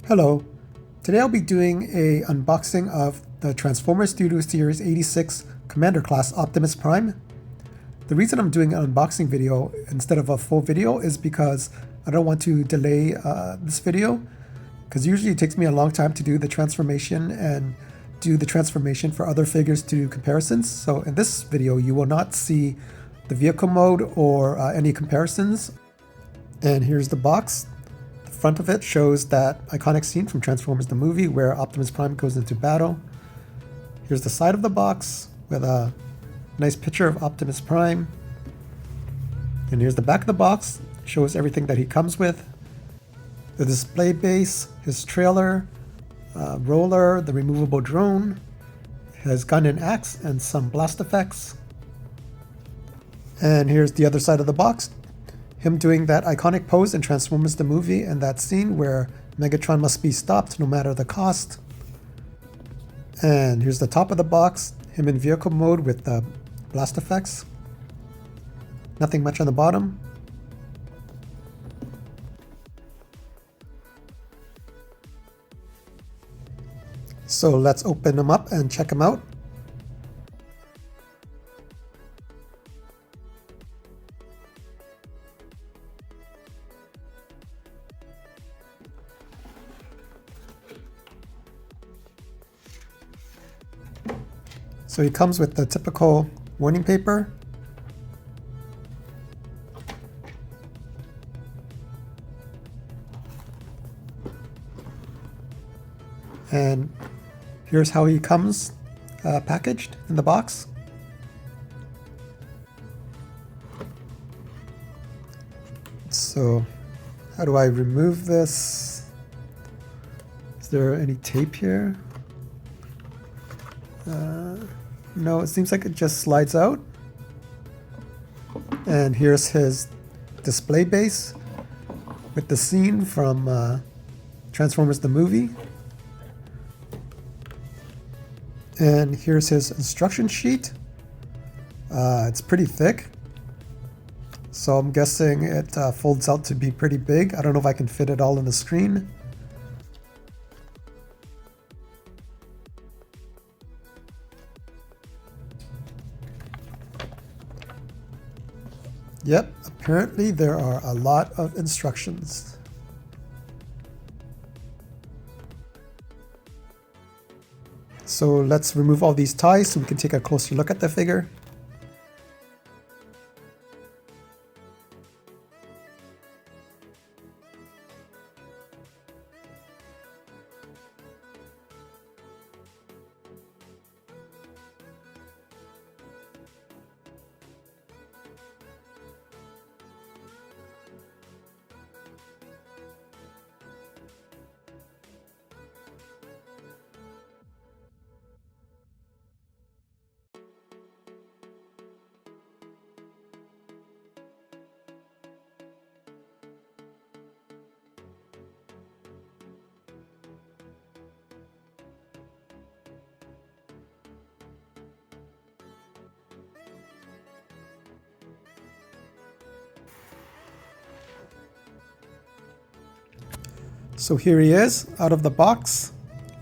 Hello, today I'll be doing a unboxing of the Transformers Studio Series 86 Commander Class Optimus Prime. The reason I'm doing an unboxing video instead of a full video is because I don't want to delay this video, because usually it takes me a long time to do the transformation and do the transformation for other figures to do comparisons. So in this video you will not see the vehicle mode or any comparisons. And here's the box. Front of it shows that iconic scene from Transformers the movie where Optimus Prime goes into battle. Here's the side of the box with a nice picture of Optimus Prime. And here's the back of the box. It shows everything that he comes with. The display base, his trailer, roller, the removable drone, his gun and axe, and some blast effects. And here's the other side of the box. Him doing that iconic pose in Transformers the movie and that scene where Megatron must be stopped no matter the cost. And here's the top of the box, him in vehicle mode with the blast effects. Nothing much on the bottom. So let's open them up and check them out. So he comes with the typical warning paper. And here's how he comes packaged in the box. So how do I remove this? Is there any tape here? No, it seems like it just slides out. And here's his display base with the scene from Transformers the movie. And here's his instruction sheet. It's pretty thick, so I'm guessing it folds out to be pretty big. I don't know if I can fit it all in the screen. Yep, apparently there are a lot of instructions. So let's remove all these ties so we can take a closer look at the figure. So here he is, out of the box.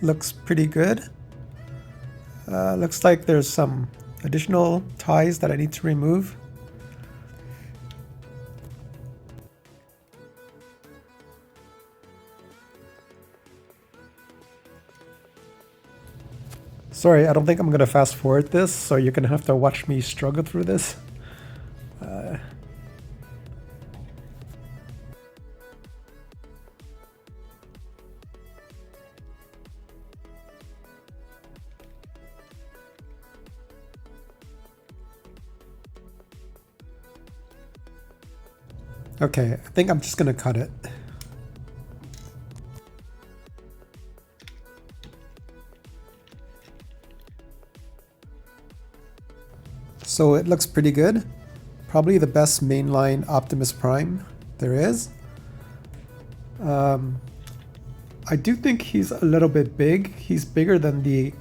Looks pretty good. Looks like there's some additional ties that I need to remove. Sorry, I don't think I'm going to fast forward this, so you're going to have to watch me struggle through this. Okay, I think I'm just going to cut it. So it looks pretty good. Probably the best mainline Optimus Prime there is. I do think he's a little bit big. He's bigger than the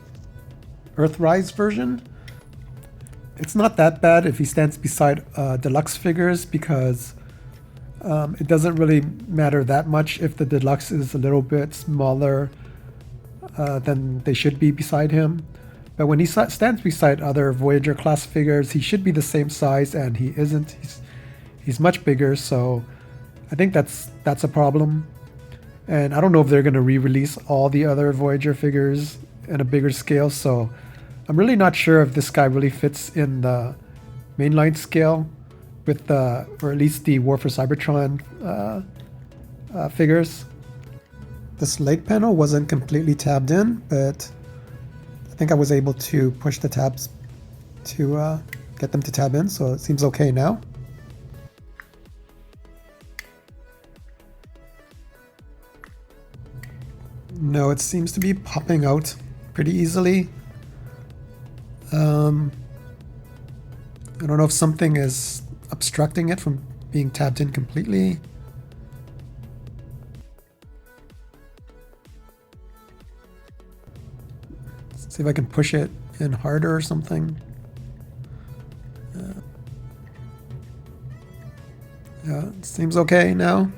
Earthrise version. It's not that bad if he stands beside deluxe figures, because It doesn't really matter that much if the deluxe is a little bit smaller than they should be beside him. But when he stands beside other Voyager class figures, he should be the same size, and he isn't. He's much bigger, so I think that's a problem. And I don't know if they're going to re-release all the other Voyager figures in a bigger scale, so I'm really not sure if this guy really fits in the mainline scale with the, or at least the War for Cybertron figures. This leg panel wasn't completely tabbed in, but I think I was able to push the tabs to get them to tab in, so it seems okay now. No, it seems to be popping out pretty easily. I don't know if something is obstructing it from being tabbed in completely. Let's see if I can push it in harder or something. Yeah, it seems okay now,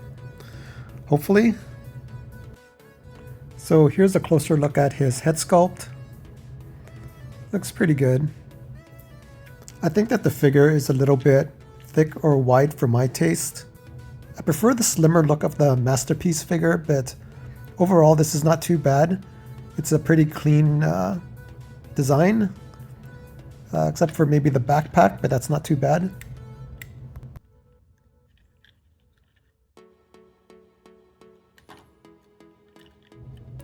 hopefully. So here's a closer look at his head sculpt. Looks pretty good. I think that the figure is a little bit thick or wide for my taste. I prefer the slimmer look of the Masterpiece figure, but overall this is not too bad. It's a pretty clean design, except for maybe the backpack, but that's not too bad.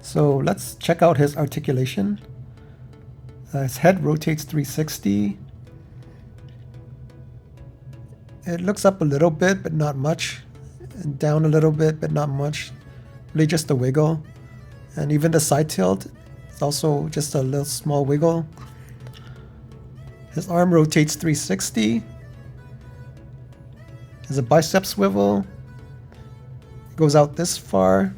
So let's check out his articulation. His head rotates 360. It looks up a little bit, but not much. And down a little bit, but not much. Really just a wiggle. And even the side tilt is also just a little small wiggle. His arm rotates 360. There's a bicep swivel. It goes out this far.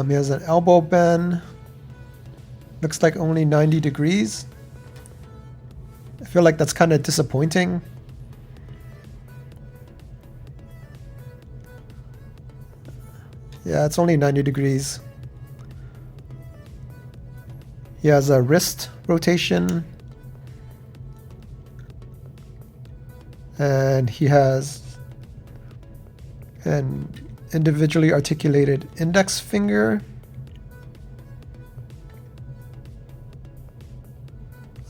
He has an elbow bend. Looks like only 90 degrees. I feel like that's kind of disappointing. Yeah, it's only 90 degrees. He has a wrist rotation. And he has an individually articulated index finger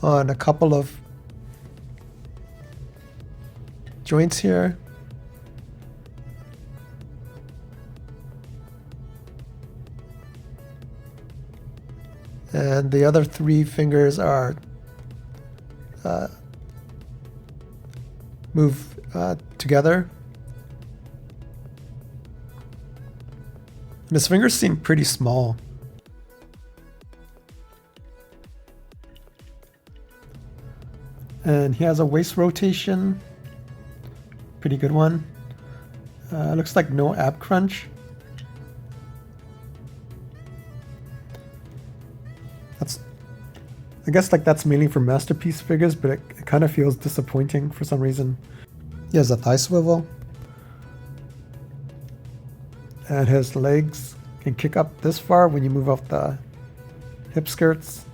on a couple of joints here. And the other three fingers are move together. And his fingers seem pretty small. And he has a waist rotation. Pretty good one. Looks like no ab crunch. I guess like that's mainly for Masterpiece figures, but it kind of feels disappointing for some reason. He has a thigh swivel. And his legs can kick up this far when you move off the hip skirts.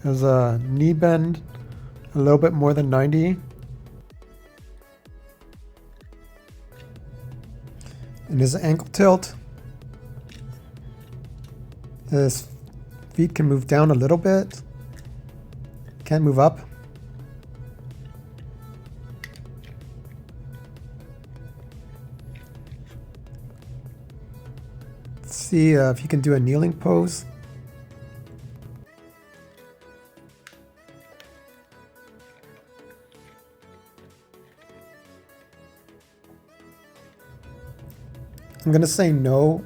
Has a knee bend, a little bit more than 90. And his ankle tilt. His feet can move down a little bit. Can't move up. Let's see if you can do a kneeling pose. I'm gonna say no.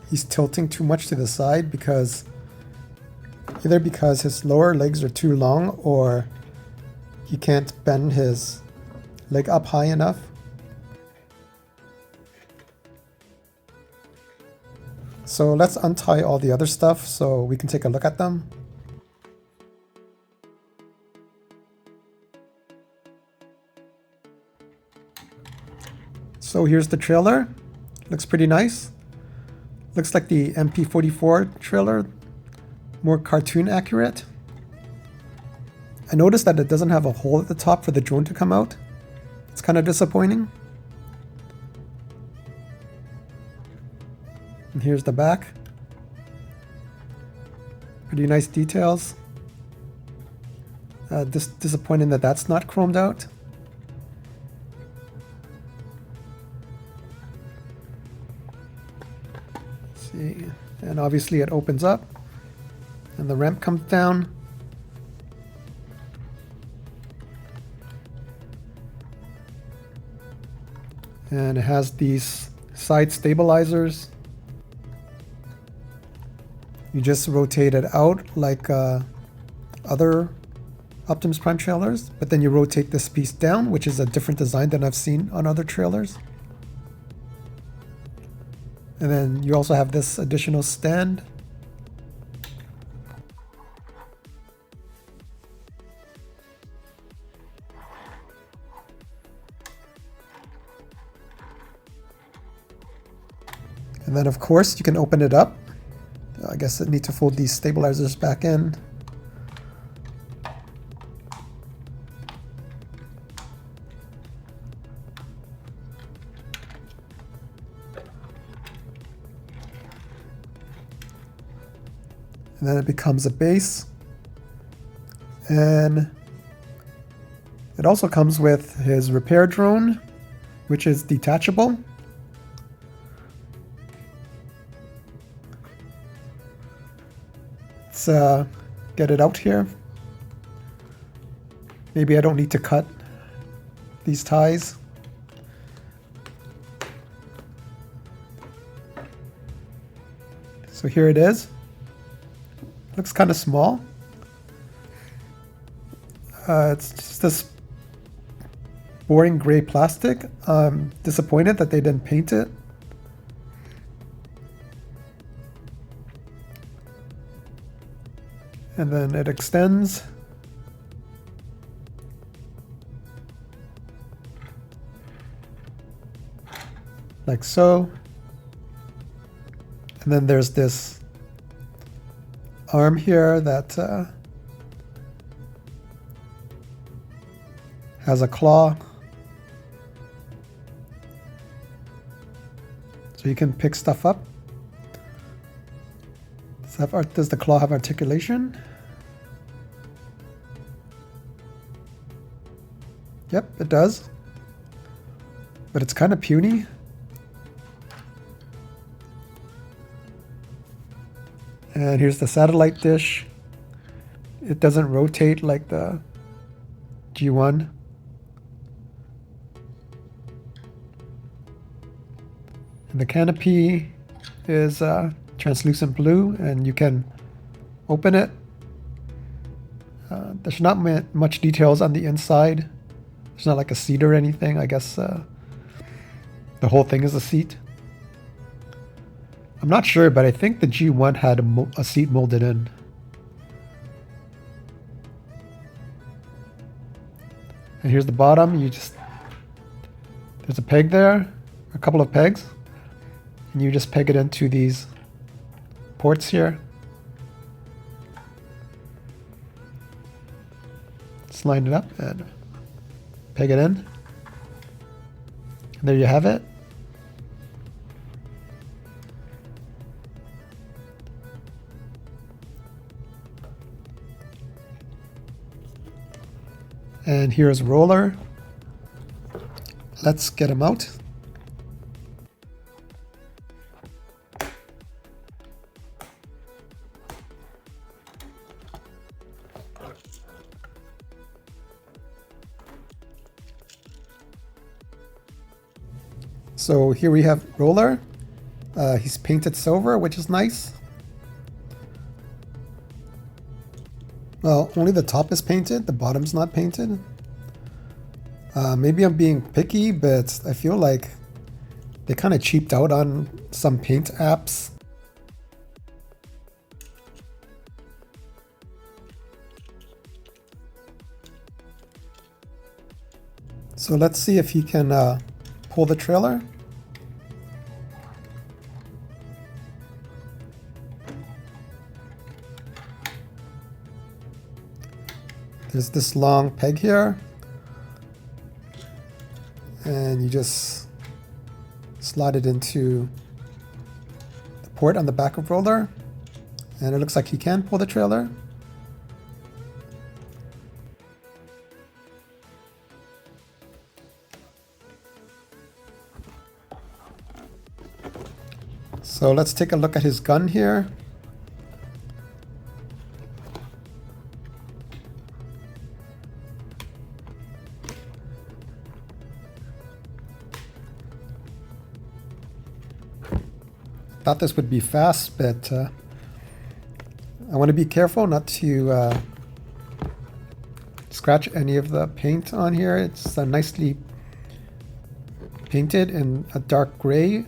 He's tilting too much to the side either because his lower legs are too long or he can't bend his leg up high enough. So let's untie all the other stuff so we can take a look at them. So here's the trailer. Looks pretty nice. Looks like the MP44 trailer, more cartoon accurate. I noticed that it doesn't have a hole at the top for the drone to come out. It's kind of disappointing. And here's the back. Pretty nice details. Disappointing that that's not chromed out. Let's see. And obviously it opens up and the ramp comes down. And it has these side stabilizers. You just rotate it out like other Optimus Prime trailers, but then you rotate this piece down, which is a different design than I've seen on other trailers. And then you also have this additional stand. And then of course you can open it up. I guess I need to fold these stabilizers back in. And then it becomes a base. And it also comes with his repair drone, which is detachable. Let's get it out here. Maybe I don't need to cut these ties. So here it is. Looks kind of small. It's just this boring gray plastic. I'm disappointed that they didn't paint it. And then it extends. Like so. And then there's this arm here that has a claw. So you can pick stuff up. Does the claw have articulation? Yep, it does. But it's kind of puny. And here's the satellite dish. It doesn't rotate like the G1. And the canopy is translucent blue, and you can open it. There's not much details on the inside. It's not like a seat or anything. I guess the whole thing is a seat. I'm not sure, but I think the G1 had a seat molded in. And here's the bottom. There's a peg there, a couple of pegs, and you just peg it into these ports here. Just line it up and peg it in. And there you have it. And here's Roller. Let's get him out. So here we have Roller. He's painted silver, which is nice. Well, only the top is painted, the bottom's not painted. Maybe I'm being picky, but I feel like they kind of cheaped out on some paint apps. So let's see if he can pull the trailer. There's this long peg here, and you just slide it into the port on the back of roller, and it looks like he can pull the trailer. So let's take a look at his gun here. Thought this would be fast, but I want to be careful not to scratch any of the paint on here. It's nicely painted in a dark gray.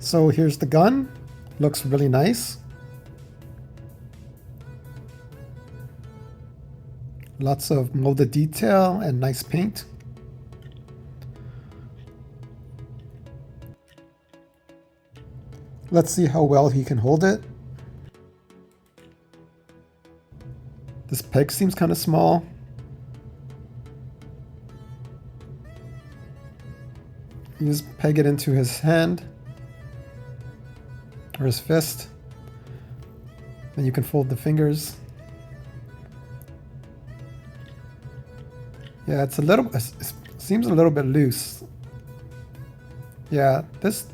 So here's the gun. Looks really nice. Lots of molded detail and nice paint. Let's see how well he can hold it. This peg seems kind of small. You just peg it into his hand or his fist, and you can fold the fingers. Yeah, it seems a little bit loose. Yeah, this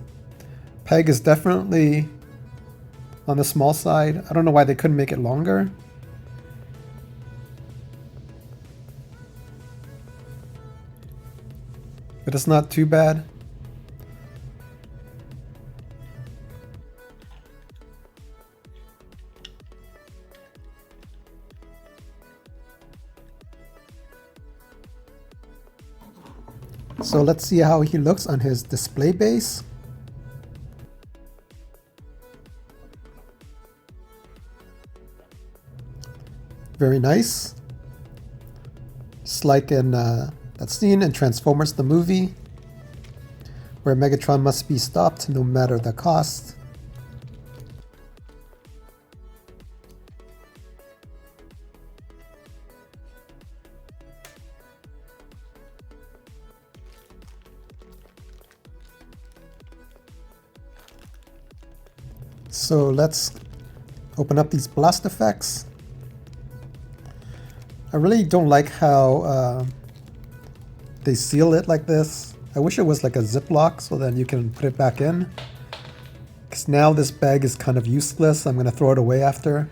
peg is definitely on the small side. I don't know why they couldn't make it longer. But it's not too bad. So let's see how he looks on his display base. Very nice. Just like in that scene in Transformers the movie, where Megatron must be stopped no matter the cost. So let's open up these blast effects. I really don't like how they seal it like this. I wish it was like a Ziploc so then you can put it back in. Because now this bag is kind of useless. I'm going to throw it away after.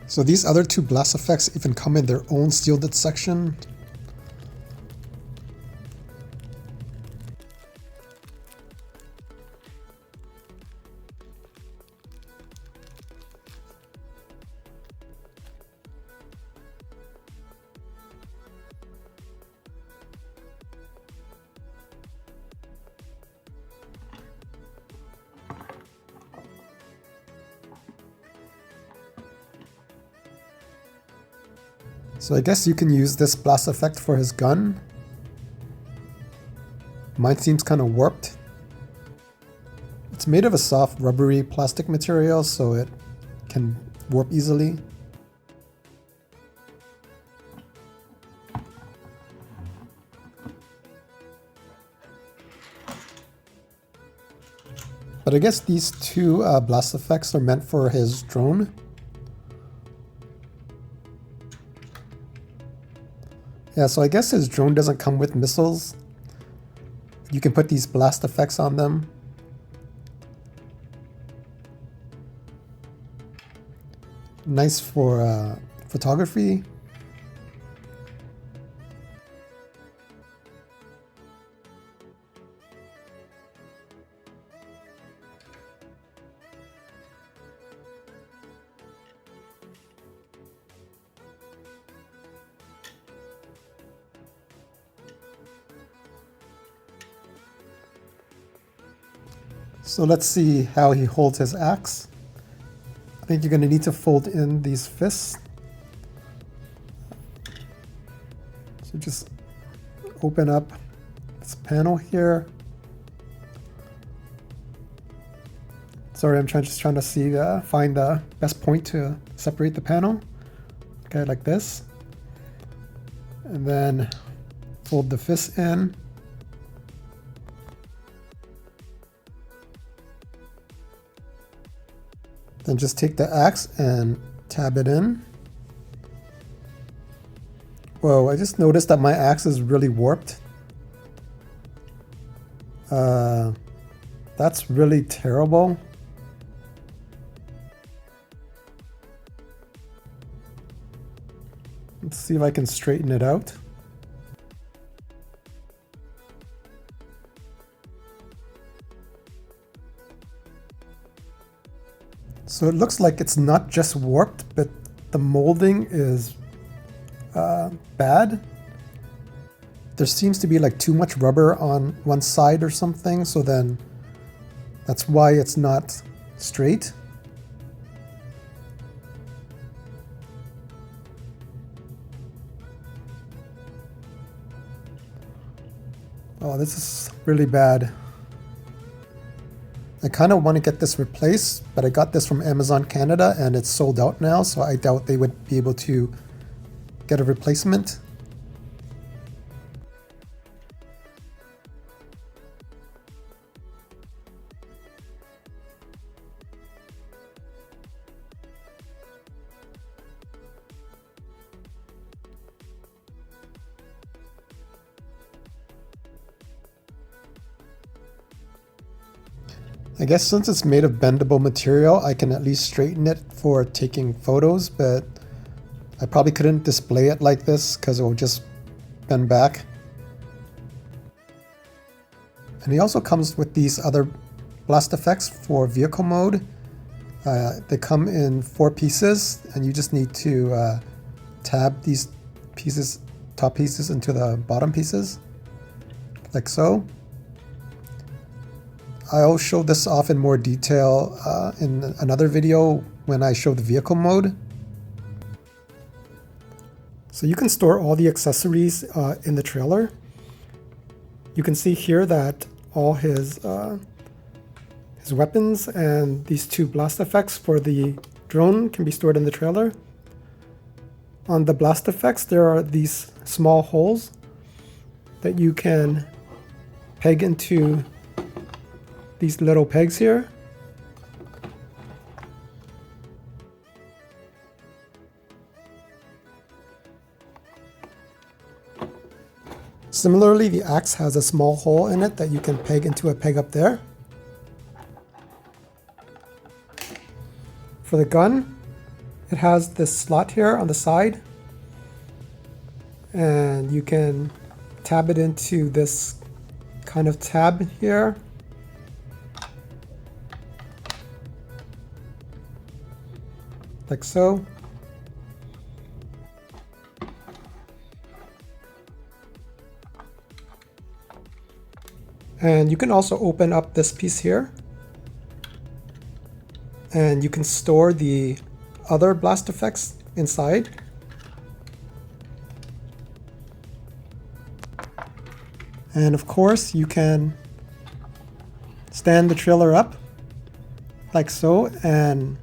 So these other two blast effects even come in their own shielded section. So I guess you can use this blast effect for his gun. Mine seems kind of warped. It's made of a soft rubbery plastic material, so it can warp easily. But I guess these two blast effects are meant for his drone. Yeah, so I guess his drone doesn't come with missiles. You can put these blast effects on them. Nice for photography. So let's see how he holds his axe. I think you're going to need to fold in these fists. So just open up this panel here. Sorry, I'm just trying to see, find the best point to separate the panel. Okay, like this. And then fold the fist in. Then just take the axe and tab it in. Whoa, I just noticed that my axe is really warped. That's really terrible. Let's see if I can straighten it out. So it looks like it's not just warped, but the molding is bad. There seems to be like too much rubber on one side or something, so then that's why it's not straight. Oh, this is really bad. I kind of want to get this replaced, but I got this from Amazon Canada and it's sold out now, so I doubt they would be able to get a replacement. I guess since it's made of bendable material, I can at least straighten it for taking photos, but I probably couldn't display it like this because it will just bend back. And he also comes with these other blast effects for vehicle mode. They come in 4 pieces, and you just need to tab these pieces, top pieces into the bottom pieces, like so. I'll show this off in more detail in another video when I show the vehicle mode. So you can store all the accessories in the trailer. You can see here that all his weapons and these 2 blast effects for the drone can be stored in the trailer. On the blast effects, there are these small holes that you can peg into these little pegs here. Similarly, the axe has a small hole in it that you can peg into a peg up there. For the gun, it has this slot here on the side, and you can tab it into this kind of tab here. Like so. And you can also open up this piece here, and you can store the other blast effects inside. And of course, you can stand the trailer up like so and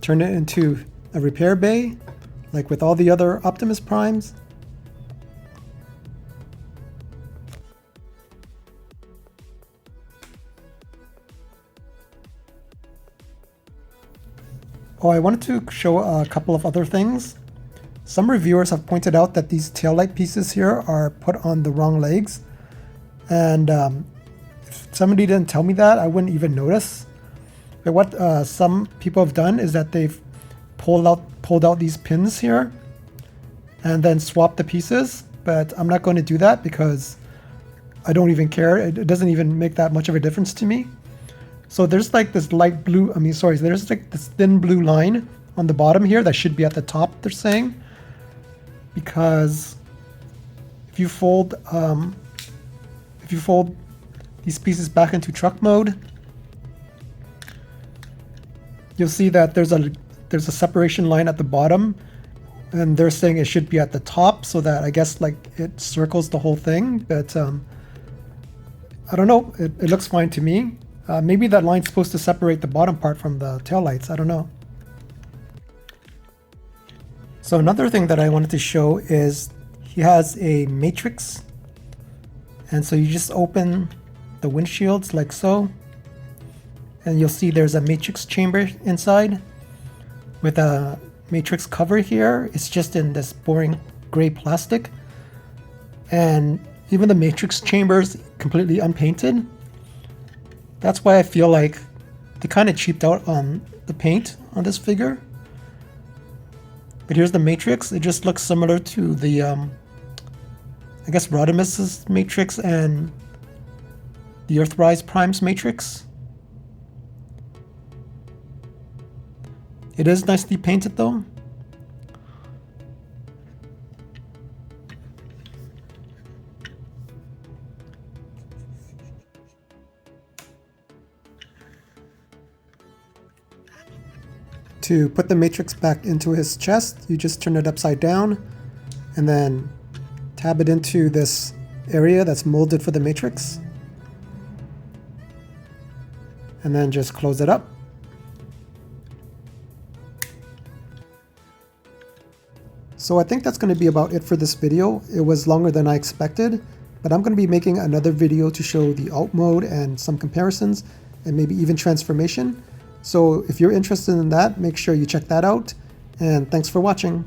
turn it into a repair bay, like with all the other Optimus Primes. Oh, I wanted to show a couple of other things. Some reviewers have pointed out that these taillight pieces here are put on the wrong legs, and if somebody didn't tell me that, I wouldn't even notice. But what some people have done is that they've pulled out these pins here and then swapped the pieces, but I'm not going to do that because I don't even care. It doesn't even make that much of a difference to me. So there's like this light blue, there's like this thin blue line on the bottom here that should be at the top, they're saying. Because if you fold these pieces back into truck mode, you'll see that there's a separation line at the bottom, and they're saying it should be at the top, so that I guess like it circles the whole thing. But I don't know, it looks fine to me. Maybe that line's supposed to separate the bottom part from the taillights, I don't know. So another thing that I wanted to show is he has a matrix, and so you just open the windshields like so, and you'll see there's a matrix chamber inside with a matrix cover here. It's just in this boring gray plastic, and even the matrix chamber is completely unpainted. That's why I feel like they kind of cheaped out on the paint on this figure. But here's the matrix. It just looks similar to the, I guess, Rodimus's matrix and the Earthrise Prime's matrix. It is nicely painted though. To put the matrix back into his chest, you just turn it upside down and then tab it into this area that's molded for the matrix. And then just close it up. So I think that's going to be about it for this video. It was longer than I expected, but I'm going to be making another video to show the alt mode and some comparisons and maybe even transformation. So if you're interested in that, make sure you check that out, and thanks for watching.